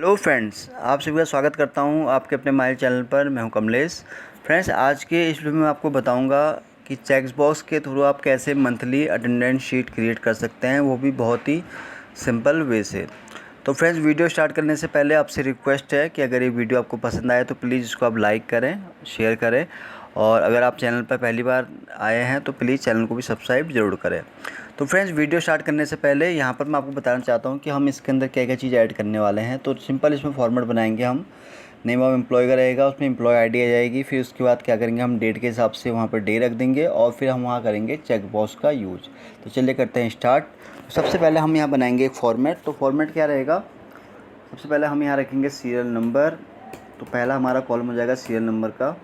Hello friends, आप सभी का स्वागत करता हूं आपके अपने माइल चैनल पर। मैं हूं कमलेश। फ्रेंड्स, आज के इस वीडियो में आपको बताऊंगा कि चेक बॉक्स के थ्रू आप कैसे मंथली अटेंडेंस शीट क्रिएट कर सकते हैं, वो भी बहुत ही सिंपल वे से। तो फ्रेंड्स, वीडियो स्टार्ट करने से पहले आपसे रिक्वेस्ट है कि अगर ये वीडियो आपको पसंद आए तो प्लीज़ इसको आप लाइक करें, शेयर करें, और अगर आप चैनल पर पहली बार आए हैं तो प्लीज़ चैनल को भी सब्सक्राइब ज़रूर करें। तो फ्रेंड्स, वीडियो स्टार्ट करने से पहले यहाँ पर मैं आपको बताना चाहता हूँ कि हम इसके अंदर क्या क्या चीज़ ऐड करने वाले हैं। तो सिंपल इसमें फॉर्मेट बनाएंगे हम। नेम ऑफ एम्प्लॉय का रहेगा, उसमें एम्प्लॉय आईडी आ जाएगी। फिर उसके बाद क्या करेंगे, हम डेट के हिसाब से वहाँ पर डे रख देंगे और फिर हम वहाँ करेंगे चेक बॉक्स का यूज। तो चलिए करते हैं स्टार्ट। सबसे पहले हम यहाँ बनाएंगे एक फॉर्मेट। तो फॉर्मेट क्या रहेगा, सबसे पहले हम यहाँ रखेंगे सीरियल नंबर। तो पहला हमारा कॉलम हो जाएगा सीरियल नंबर का।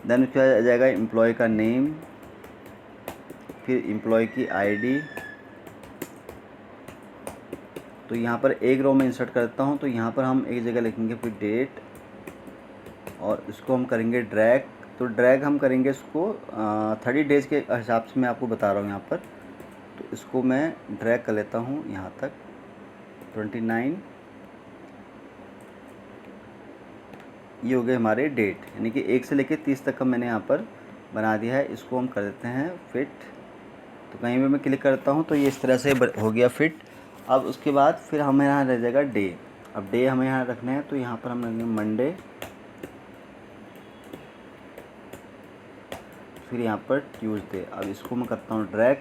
देन उसके बाद आ जाएगा एम्प्लॉय का नेम, फिर एम्प्लॉय की आईडी। तो यहाँ पर एक रो में इंसर्ट करता हूँ। तो यहाँ पर हम एक जगह लिखेंगे फिर डेट, और इसको हम करेंगे ड्रैग। तो ड्रैग हम करेंगे इसको 30 डेज़ के हिसाब से मैं आपको बता रहा हूँ यहाँ पर। तो इसको मैं ड्रैग कर लेता हूँ यहाँ तक 29। ये हो गए हमारे डेट, यानी कि 1 से लेकर 30 तक का मैंने यहाँ पर बना दिया है। इसको हम कर देते हैं फिट। तो कहीं भी मैं क्लिक करता हूँ तो ये इस तरह से हो गया फिट। अब उसके बाद फिर हमें यहाँ रह जाएगा डे। अब डे हमें यहाँ रखना है, तो यहाँ पर हम रखेंगे मंडे, फिर यहाँ पर ट्यूसडे। अब इसको मैं करता हूँ ड्रैग।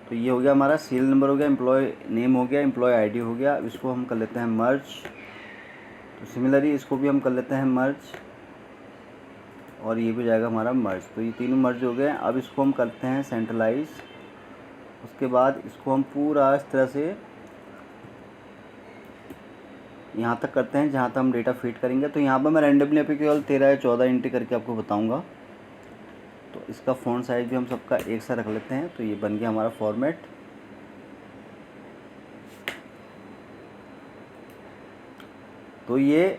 तो ये हो गया हमारा सीरियल नंबर, हो गया एम्प्लॉय नेम, हो गया एम्प्लॉय आईडी, हो गया। अब इसको हम कर लेते हैं मर्ज। तो सिमिलरली इसको भी हम कर लेते हैं मर्ज, और ये भी जाएगा हमारा मर्ज। तो ये तीनों मर्ज हो गए। अब इसको हम करते हैं सेंट्रलाइज। उसके बाद इसको हम पूरा इस तरह से यहाँ तक करते हैं जहाँ तक हम डेटा फीड करेंगे। तो यहाँ पर मैं रैंडमली अभी केवल 13 या 14 एंट्री करके आपको बताऊँगा। तो इसका फ़ॉन्ट साइज़ भी हम सबका एक सा रख लेते हैं। तो ये बन गया हमारा फॉर्मेट। तो ये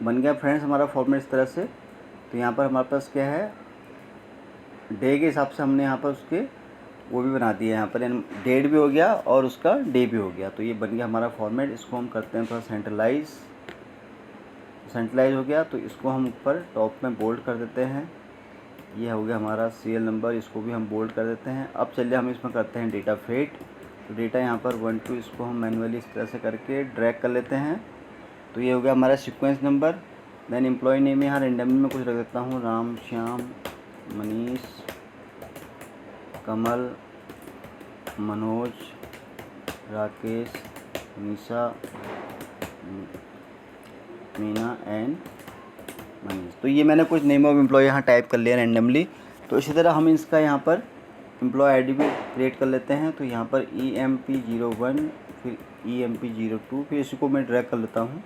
बन गया फ्रेंड्स हमारा फॉर्मेट इस तरह से। तो यहाँ पर हमारे पास क्या है, डे के हिसाब से हमने यहाँ पर उसके वो भी बना दिया है। यहाँ पर डेट भी हो गया और उसका डे भी हो गया। तो ये बन गया हमारा फॉर्मेट। इसको हम करते हैं थोड़ा सेंट्रलाइज हो गया। तो इसको हम ऊपर टॉप में बोल्ड कर देते हैं। ये हो गया हमारा सीरियल नंबर, इसको भी हम बोल्ड कर देते हैं। अब चलिए हम इसमें करते हैं डेटा फिट। तो डेटा यहाँ पर 1 2 इसको हम मैनुअली इस तरह से करके ड्रैग कर लेते हैं। तो ये हो गया हमारा sequence number. Then employee name यहाँ रेंडमली में कुछ रख देता हूँ, राम, श्याम, मनीष, कमल, मनोज, राकेश, निशा, मीना एंड मनीष। तो ये मैंने कुछ नेम ऑफ एम्प्लॉय यहाँ टाइप कर लिया रैंडमली। तो इसी तरह हम इसका यहाँ पर एम्प्लॉय आईडी भी क्रिएट कर लेते हैं। तो यहाँ पर EMP01, फिर EMP02, फिर इसी को मैं ड्रैग कर लेता हूँ।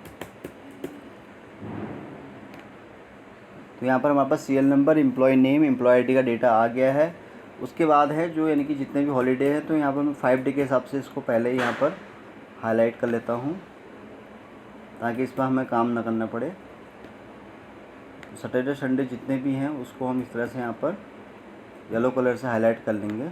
तो यहाँ पर हमारे पास serial number, employee name, employee ID का डेटा आ गया है। उसके बाद है जो यानी कि जितने भी हॉलीडे हैं, तो यहाँ पर मैं 5 डे के हिसाब से इसको पहले ही यहाँ पर हाईलाइट कर लेता हूँ, ताकि इस पर हमें काम ना करना पड़े। सैटरडे संडे जितने भी हैं उसको हम इस तरह से यहाँ पर येलो कलर से हाईलाइट कर लेंगे।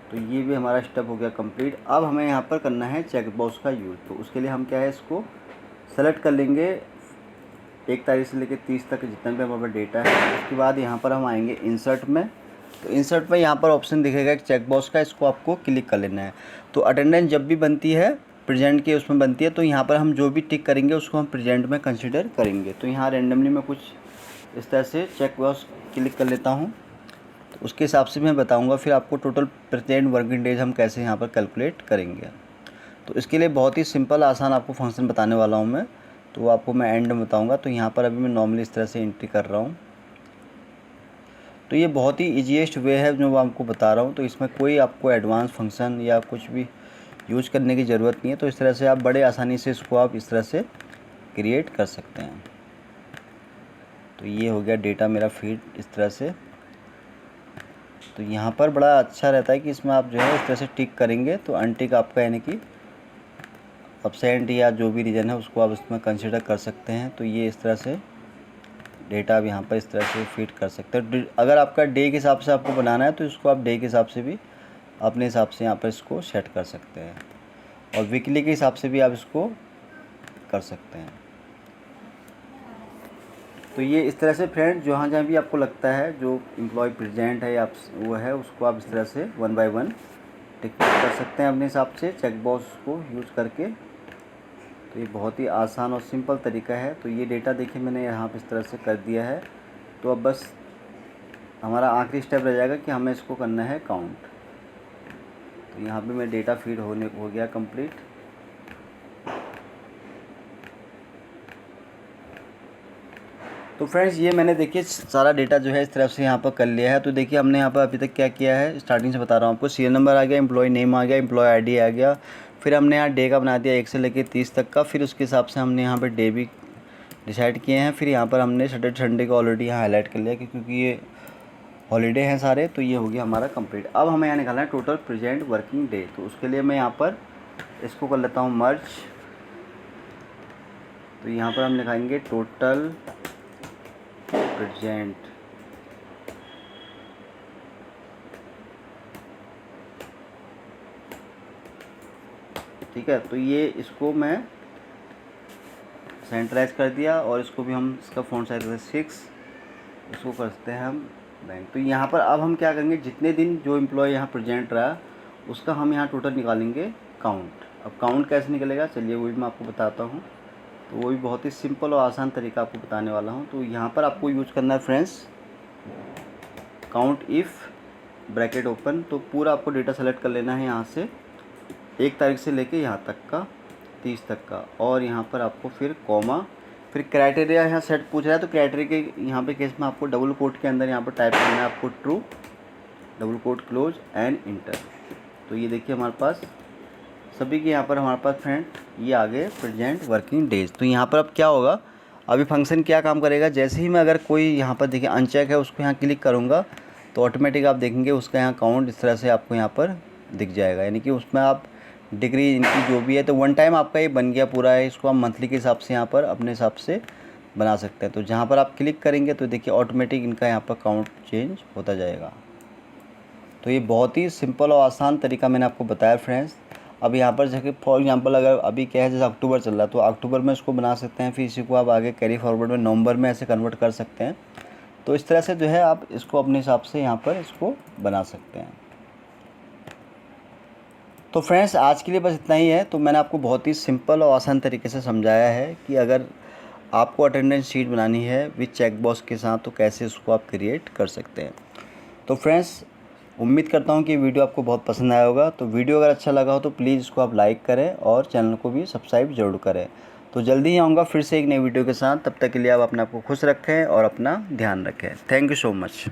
तो ये भी हमारा स्टेप हो गया कंप्लीट। अब हमें यहाँ पर करना है चेक बॉक्स का यूज़। तो उसके लिए हम क्या है, इसको सेलेक्ट कर लेंगे 1 तारीख से लेकर 30 तक जितना भी हमारे पास डेटा है। उसके बाद यहाँ पर हम आएंगे इंसर्ट में। तो इंसर्ट में यहाँ पर ऑप्शन दिखेगा एक चेक बॉक्स का, इसको आपको क्लिक कर लेना है। तो अटेंडेंस जब भी बनती है प्रेजेंट के उसमें बनती है, तो यहाँ पर हम जो भी टिक करेंगे उसको हम प्रेजेंट में कंसिडर करेंगे। तो यहाँ रैंडमली मैं कुछ इस तरह से चेक बॉक्स क्लिक कर लेता हूँ। तो उसके हिसाब से मैं बताऊँगा फिर आपको टोटल प्रेजेंट वर्किंग डेज हम कैसे यहाँ पर कैलकुलेट करेंगे। तो इसके लिए बहुत ही सिंपल आसान आपको फंक्शन बताने वाला हूँ मैं, तो वो आपको मैं एंड में बताऊँगा। तो यहाँ पर अभी मैं नॉर्मली इस तरह से एंट्री कर रहा हूँ। तो ये बहुत ही ईजीएस्ट वे है जो मैं आपको बता रहा हूँ। तो इसमें कोई आपको एडवांस फंक्शन या कुछ भी यूज करने की ज़रूरत नहीं है। तो इस तरह से आप बड़े आसानी से इसको आप इस तरह से क्रिएट कर सकते हैं। तो ये हो गया डेटा मेरा फीड इस तरह से। तो यहाँ पर बड़ा अच्छा रहता है कि इसमें आप जो है इस तरह से टिक करेंगे तो अनटिक आपका यानी कि अब्सेंट या जो भी रीज़न है उसको आप इसमें कंसिडर कर सकते हैं। तो ये इस तरह से डेटा आप यहाँ पर इस तरह से फीड कर सकते हैं। अगर आपका डे के हिसाब से आपको बनाना है तो इसको आप डे के हिसाब से भी अपने हिसाब से यहाँ पर इसको सेट कर सकते हैं, और वीकली के हिसाब से भी आप इसको कर सकते हैं। तो ये इस तरह से फ्रेंड जहाँ जहाँ भी आपको लगता है जो एम्प्लॉय प्रेजेंट है या वो है, उसको आप इस तरह से 1 बाय 1 टिक कर सकते हैं अपने हिसाब से चेक बॉक्स को यूज़ करके। तो ये बहुत ही आसान और सिंपल तरीका है। तो ये डेटा देखिए मैंने यहाँ पे इस तरह से कर दिया है। तो अब बस हमारा आखिरी स्टेप रह जाएगा कि हमें इसको करना है काउंट। तो यहाँ पे मैं डेटा फीड हो गया कंप्लीट। तो फ्रेंड्स ये मैंने देखिए सारा डेटा जो है इस तरफ से यहाँ पर कर लिया है। तो देखिए हमने यहाँ पर अभी तक क्या किया है, स्टार्टिंग से बता रहा हूँ आपको। सीरियल नंबर आ गया, एम्प्लॉय नेम आ गया, एम्प्लॉय आईडी आ गया, फिर हमने यहाँ डे का बना दिया 1 से लेकर 30 तक का। फिर उसके हिसाब से हमने यहाँ पर डे भी डिसाइड किए हैं। फिर यहाँ पर हमने सैटरडे संडे को ऑलरेडी यहाँ हाईलाइट कर लिया क्योंकि ये हॉलीडे हैं सारे। तो ये हो गया हमारा कंप्लीट। अब हमें यहाँ निकालना है टोटल प्रेजेंट वर्किंग डे। तो उसके लिए मैं यहाँ पर इसको कर लेता हूँ मर्ज। तो यहाँ पर हम लिखाएंगे टोटल प्रेजेंट ठीक है। तो ये इसको मैं सेंट्रलाइज कर दिया, और इसको भी हम इसका फ़ॉन्ट साइज 6, इसको करते हैं हम बैंक। तो यहाँ पर अब हम क्या करेंगे, जितने दिन जो एम्प्लॉय यहाँ प्रेजेंट रहा उसका हम यहाँ टोटल निकालेंगे काउंट। अब काउंट कैसे निकलेगा चलिए वो भी मैं आपको बताता हूँ। तो वो भी बहुत ही सिंपल और आसान तरीका आपको बताने वाला हूँ। तो यहाँ पर आपको यूज़ करना है friends count if bracket open. तो पूरा आपको डेटा सेलेक्ट कर लेना है यहाँ से 1 तारीख से लेके यहाँ तक का 30 तक का, और यहाँ पर आपको फिर कॉमा, फिर क्राइटेरिया यहाँ सेट पूछ रहा है। तो क्राइटेरिया के यहाँ पे केस में आपको डबल कोट के अंदर यहाँ पर टाइप करना है आपको true, double quote close and inter. तो ये देखिए हमारे पास सभी के यहाँ पर हमारे पास फ्रेंड ये आ गए प्रेजेंट वर्किंग डेज। तो यहाँ पर अब क्या होगा, अभी फंक्शन क्या काम करेगा, जैसे ही मैं अगर कोई यहाँ पर देखिए अनचेक है उसको यहाँ क्लिक करूँगा तो ऑटोमेटिक आप देखेंगे उसका यहाँ काउंट इस तरह से आपको यहाँ पर दिख जाएगा। यानी कि उसमें आप डिग्री इनकी जो भी है तो वन टाइम आपका ये बन गया पूरा है। इसको आप मंथली के हिसाब से यहाँ पर अपने हिसाब से बना सकते हैं। तो जहाँ पर आप क्लिक करेंगे तो देखिए ऑटोमेटिक इनका यहाँ पर काउंट चेंज होता जाएगा। तो ये बहुत ही सिंपल और आसान तरीका मैंने आपको बताया फ्रेंड्स। अब यहाँ पर जैसे फॉर एग्जांपल अगर अभी क्या है जैसे अक्टूबर चल रहा है तो अक्टूबर में इसको बना सकते हैं, फिर इसी को आप आगे कैरी फॉरवर्ड में नवंबर में ऐसे कन्वर्ट कर सकते हैं। तो इस तरह से जो है आप इसको अपने हिसाब से यहाँ पर इसको बना सकते हैं। तो फ्रेंड्स आज के लिए बस इतना ही है। तो मैंने आपको बहुत ही सिंपल और आसान तरीके से समझाया है कि अगर आपको अटेंडेंस शीट बनानी है विद चेक बॉक्स के साथ तो कैसे उसको आप क्रिएट कर सकते हैं। तो फ्रेंड्स उम्मीद करता हूँ कि वीडियो आपको बहुत पसंद आया होगा। तो वीडियो अगर अच्छा लगा हो तो प्लीज़ इसको आप लाइक करें और चैनल को भी सब्सक्राइब ज़रूर करें। तो जल्दी ही आऊँगा फिर से एक नई वीडियो के साथ। तब तक के लिए आप अपने आप को खुश रखें और अपना ध्यान रखें। Thank you so much.